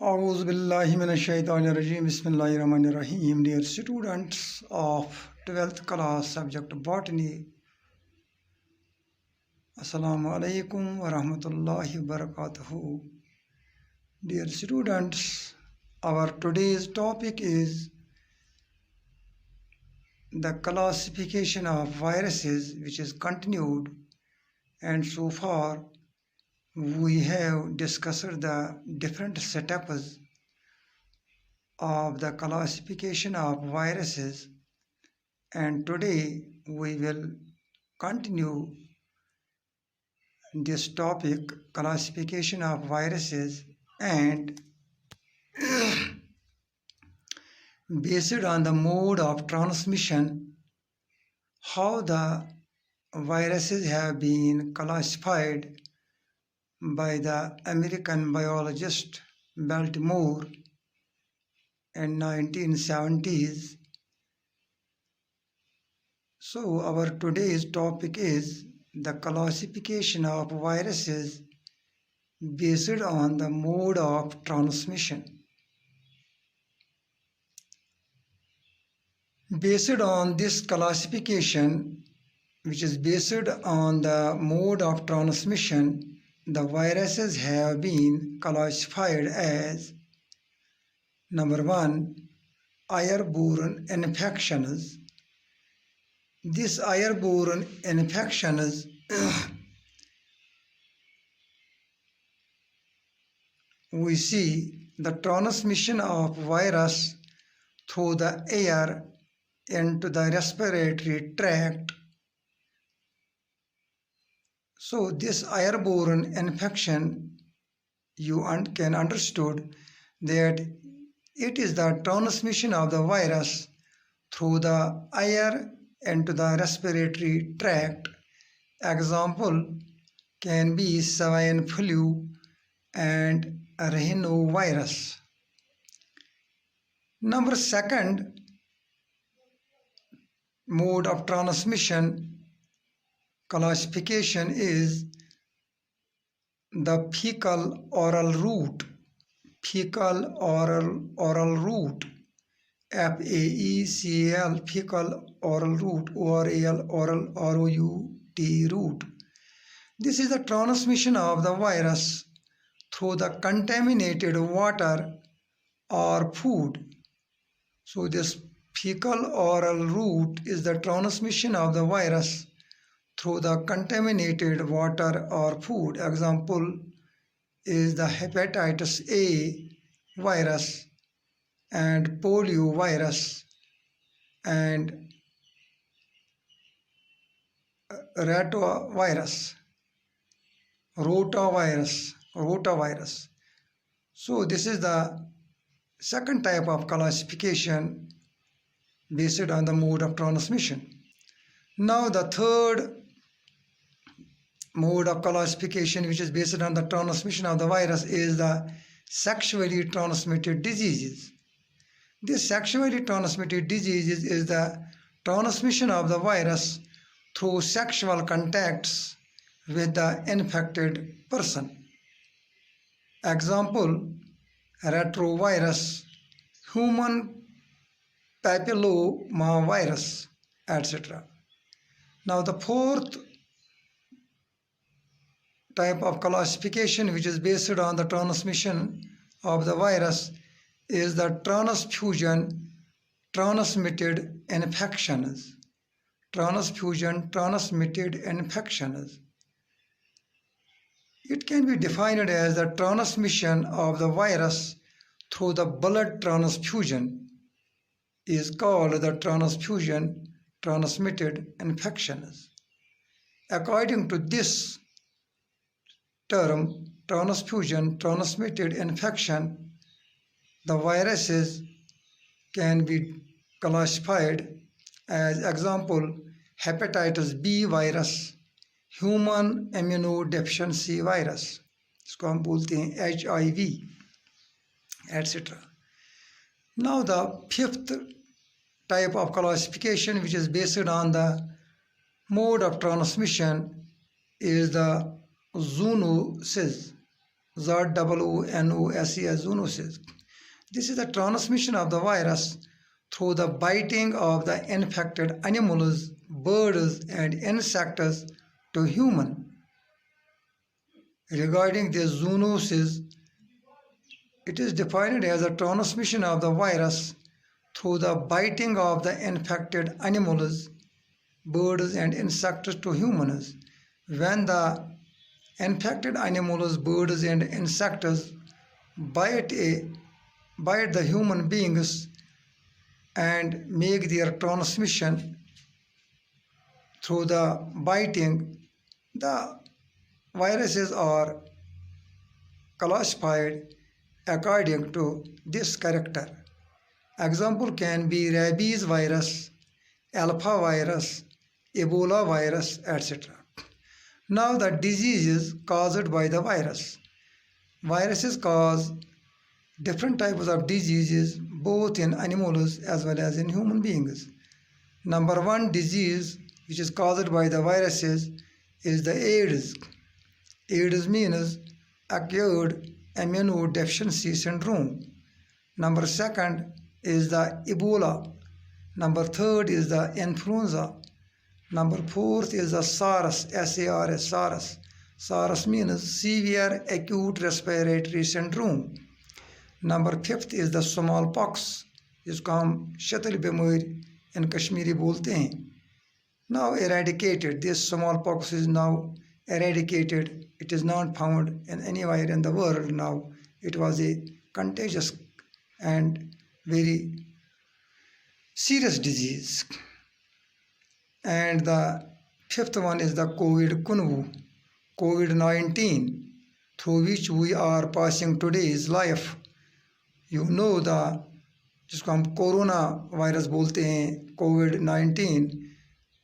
A'udhu billahi minash shaitanir rajim. Bismillahir rahmanir rahim. Dear students of 12th class subject Botany, Assalamu alaikum wa rahmatullahi wa barakatuhu. Dear students, our today's topic is the classification of viruses, which is continued, and so far we have discussed the different steps of the classification of viruses, and today we will continue this topic, classification of viruses, and based on the mode of transmission, how the viruses have been classified by the American biologist Baltimore in 1970s. So our today's topic is the classification of viruses based on the mode of transmission. Based on this classification, which is based on the mode of transmission, the viruses have been classified as number 1, airborne infections. This airborne infections we see the transmission of virus through the air into the respiratory tract. So this airborne infection, you can understood that it is the transmission of the virus through the air into the respiratory tract. Example can be swine flu and rhinovirus. Number 2 mode of transmission classification is the fecal oral route. Fecal oral route, FAECAL, fecal oral route, ORAL, oral, ROUT route. This is the transmission of the virus through the contaminated water or food. So this fecal oral route is the transmission of the virus through the contaminated water or food. Example is the hepatitis A virus and polio virus and rotavirus. So this is the second type of classification based on the mode of transmission. Now the third mode of classification, which is based on the transmission of the virus, is the sexually transmitted diseases. This sexually transmitted diseases is the transmission of the virus through sexual contacts with the infected person. Example, retrovirus, human papillomavirus, etc. Now the fourth type of classification, which is based on the transmission of the virus, is the transfusion transmitted infections. Transfusion transmitted infections. It can be defined as the transmission of the virus through the blood transfusion is called the transfusion transmitted infections. According to this term, transfusion transmitted infection, the viruses can be classified as example hepatitis B virus, human immunodeficiency virus, इसको हम बोलते हैं HIV, etc. Now the fifth type of classification, which is based on the mode of transmission, is the zoonosis. ZOONOS, zoonosis. This is the transmission of the virus through the biting of the infected animals, birds, and insects to human. Regarding the zoonosis, it is defined as a transmission of the virus through the biting of the infected animals, birds, and insects to humans. When the infected animals, birds, and insects bite the human beings and make their transmission through the biting, the viruses are classified according to this character. Example can be rabies virus, alpha virus, Ebola virus, etc. Now the diseases caused by the virus. Viruses cause different types of diseases both in animals as well as in human beings. Number one disease which is caused by the viruses is the AIDS. AIDS means acquired immunodeficiency syndrome. Number second is the Ebola. Number third is the influenza. Number fourth is the SARS, SARS, SARS. SARS means severe acute respiratory syndrome. Number fifth is the smallpox, जिसको हम शतल बीमारी in Kashmiri बोलते हैं. Now eradicated, this smallpox is now eradicated. It is not found in anywhere in the world now. It was a contagious and very serious disease. And the fifth one is the COVID-19, through which we are passing today's life. You know the जिसको हम corona virus बोलते हैं,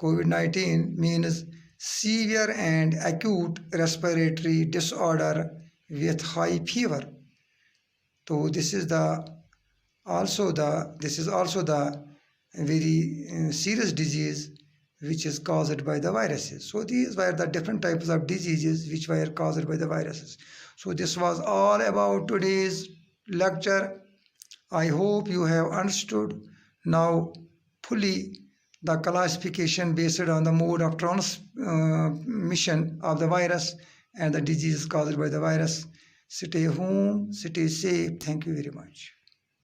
COVID-19 means severe and acute respiratory disorder with high fever. So this is also the very serious disease which is caused by the viruses. So these were the different types of diseases which were caused by the viruses. So this was all about today's lecture. I hope you have understood now fully the classification based on the mode of transmission of the virus and the disease caused by the virus. Stay home, stay safe. Thank you very much.